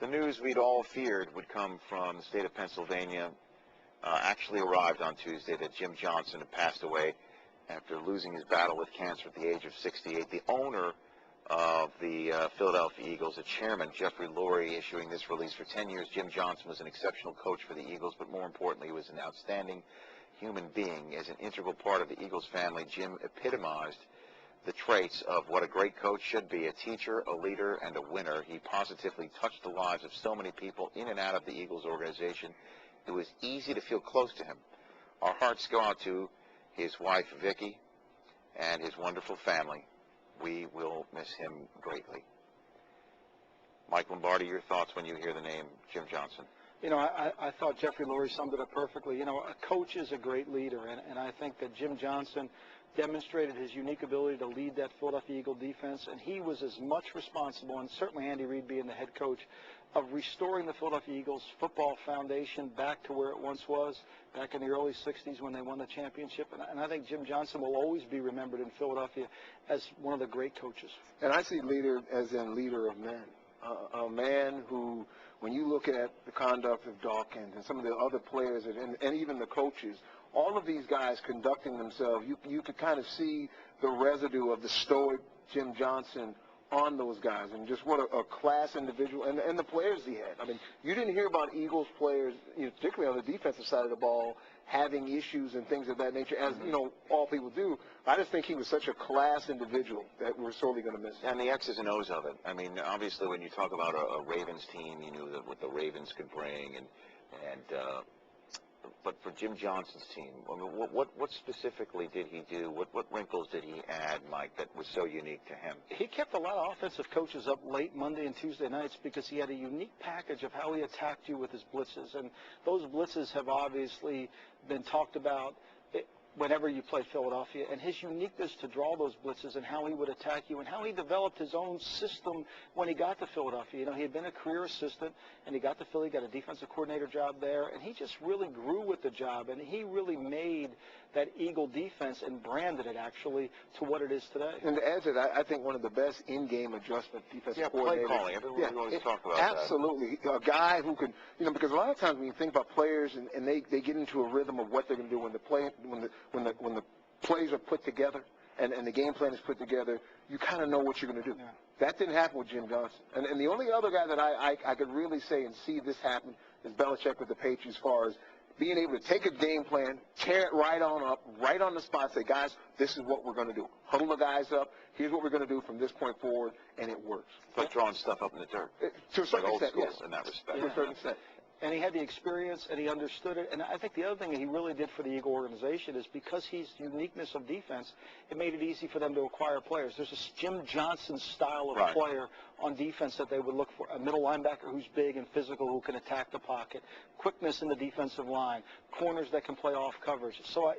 The news we'd all feared would come from the state of Pennsylvania actually arrived on Tuesday that Jim Johnson had passed away after losing his battle with cancer at the age of 68. The owner of the Philadelphia Eagles, the chairman, Jeffrey Lurie, issuing this release. For 10 years, Jim Johnson was an exceptional coach for the Eagles, but more importantly, he was an outstanding human being. As an integral part of the Eagles family, Jim epitomized the traits of what a great coach should be: a teacher, a leader, and a winner. He positively touched the lives of so many people in and out of the Eagles organization. It was easy to feel close to him. Our hearts go out to his wife, Vicki, and his wonderful family. We will miss him greatly. Mike Lombardi, your thoughts when you hear the name Jim Johnson? You know, I thought Jeffrey Lurie summed it up perfectly. You know, a coach is a great leader, and I think that Jim Johnson demonstrated his unique ability to lead that Philadelphia Eagle defense, and he was as much responsible, and certainly Andy Reid being the head coach, of restoring the Philadelphia Eagles football foundation back to where it once was, back in the early 60s when they won the championship. And I think Jim Johnson will always be remembered in Philadelphia as one of the great coaches. And I see leader as in leader of men. A man who, when you look at the conduct of Dawkins and some of the other players and even the coaches, all of these guys conducting themselves, you could kind of see the residue of the stoic Jim Johnson on those guys, and just what a class individual, and the players he had. I mean, you didn't hear about Eagles players, particularly on the defensive side of the ball, having issues and things of that nature, as, all people do. I just think he was such a class individual that we're sorely going to miss him. And the X's and O's of it. I mean, obviously, when you talk about a Ravens team, you knew that what the Ravens could bring, but for Jim Johnson's team, I mean, what specifically did he do? What wrinkles did he add, Mike, that was so unique to him? He kept a lot of offensive coaches up late Monday and Tuesday nights because he had a unique package of how he attacked you with his blitzes. And those blitzes have obviously been talked about whenever you play Philadelphia, and his uniqueness to draw those blitzes and how he would attack you and how he developed his own system when he got to Philadelphia. You know, he had been a career assistant, and he got to Philly, got a defensive coordinator job there, and he just really grew with the job, and he really made that Eagle defense and branded it, actually, to what it is today. And to add to that, I think one of the best in-game adjustment defensive coordinators. Play calling. Everyone always talk about absolutely. That. A guy who can, because a lot of times when you think about players and they get into a rhythm of what they're going to do when the plays are put together and the game plan is put together, you kind of know what you're going to do. Yeah. That didn't happen with Jim Johnson. And the only other guy that I could really say and see this happen is Belichick with the Patriots, as far as being able to take a game plan, tear it right on up, right on the spot, say, guys, this is what we're going to do. Huddle the guys up. Here's what we're going to do from this point forward, and it works. It's like drawing stuff up in the dirt. To a certain extent, old school, yes. In that respect. To a certain extent. And he had the experience, and he understood it. And I think the other thing that he really did for the Eagle organization is because he's uniqueness of defense, it made it easy for them to acquire players. There's a Jim Johnson style of player on defense that they would look for: a middle linebacker who's big and physical, who can attack the pocket, quickness in the defensive line, corners that can play off coverage. So,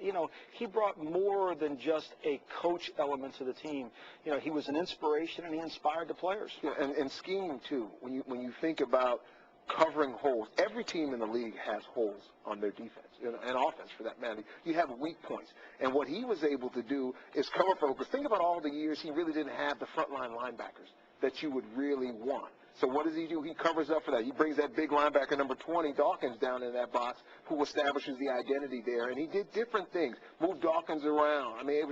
he brought more than just a coach element to the team. He was an inspiration, and he inspired the players. Yeah, and scheming, too. When you think about covering holes. Every team in the league has holes on their defense, and offense for that matter. You have weak points. And what he was able to do is cover for, because think about all the years he really didn't have the frontline linebackers that you would really want. So what does he do? He covers up for that. He brings that big linebacker, number 20, Dawkins, down in that box, who establishes the identity there. And he did different things, moved Dawkins around. I mean,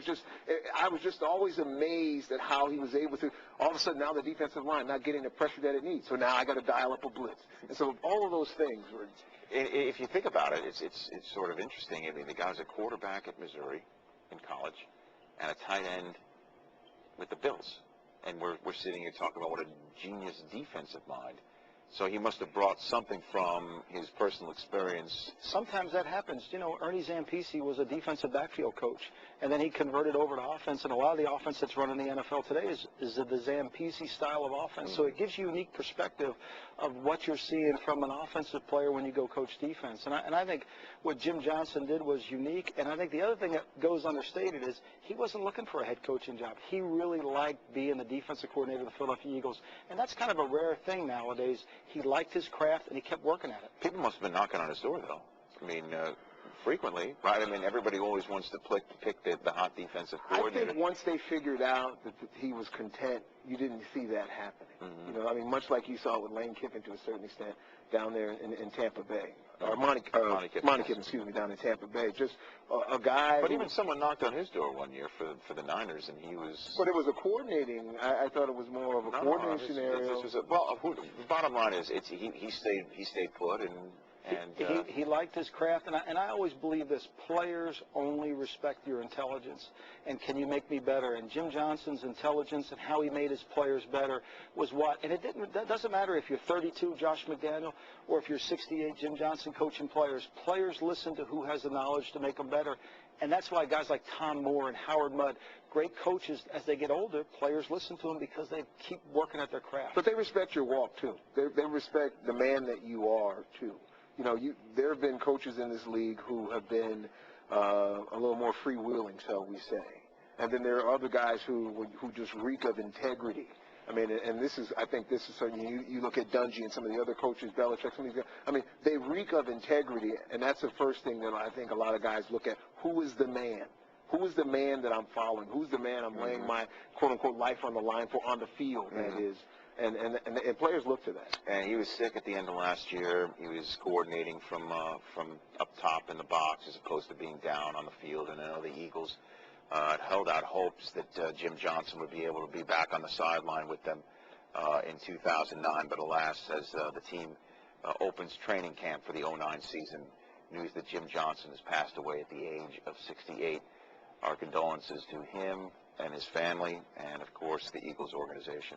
I was just always amazed at how he was able to, all of a sudden now the defensive line not getting the pressure that it needs. So now I got to dial up a blitz. And so all of those things were. If you think about it, it's sort of interesting. I mean, the guy's a quarterback at Missouri in college and a tight end with the Bills. And we're sitting here talking about what a genius defensive mind. So he must have brought something from his personal experience. Sometimes that happens. Ernie Zampese was a defensive backfield coach, and then he converted over to offense, and a lot of the offense that's run in the NFL today is the Zampese style of offense. So it gives you a unique perspective of what you're seeing from an offensive player when you go coach defense. And I think what Jim Johnson did was unique, and I think the other thing that goes understated is he wasn't looking for a head coaching job. He really liked being the defensive coordinator of the Philadelphia Eagles, and that's kind of a rare thing nowadays. He liked his craft, and he kept working at it. People must have been knocking on his door, though. I mean, frequently, right? I mean, everybody always wants to pick the hot defensive I coordinator. think once they figured out that he was content, you didn't see that happening. Mhm. You know, I mean, much like you saw with Lane Kiffin to a certain extent down there in Tampa Bay. Or Monty Kiffin. Monty Kiffin, excuse me, down in Tampa Bay. Just a guy. But who- even someone knocked on his door one year for the Niners, and he was. But it was a coordinating. I thought it was more of a coordinating scenario. This was the bottom line is he stayed put, and He liked his craft, and I always believe this: players only respect your intelligence, and can you make me better? And Jim Johnson's intelligence and how he made his players better was what. And that doesn't matter if you're 32, Josh McDaniel, or if you're 68, Jim Johnson coaching players. Players listen to who has the knowledge to make them better, and that's why guys like Tom Moore and Howard Mudd, great coaches, as they get older, players listen to them because they keep working at their craft. But they respect your walk too. They respect the man that you are too. You know, there have been coaches in this league who have been a little more freewheeling, shall we say. And then there are other guys who just reek of integrity. I mean, and I think this is something you look at Dungy and some of the other coaches, Belichick, some of these guys. I mean, they reek of integrity, and that's the first thing that I think a lot of guys look at. Who is the man? Who is the man that I'm following? Who's the man I'm laying my quote-unquote life on the line for on the field, that is? And players look to that. And he was sick at the end of last year. He was coordinating from up top in the box as opposed to being down on the field. And I know the Eagles had held out hopes that Jim Johnson would be able to be back on the sideline with them in 2009. But alas, as the team opens training camp for the 2009 season, news that Jim Johnson has passed away at the age of 68. Our condolences to him and his family and, of course, the Eagles organization.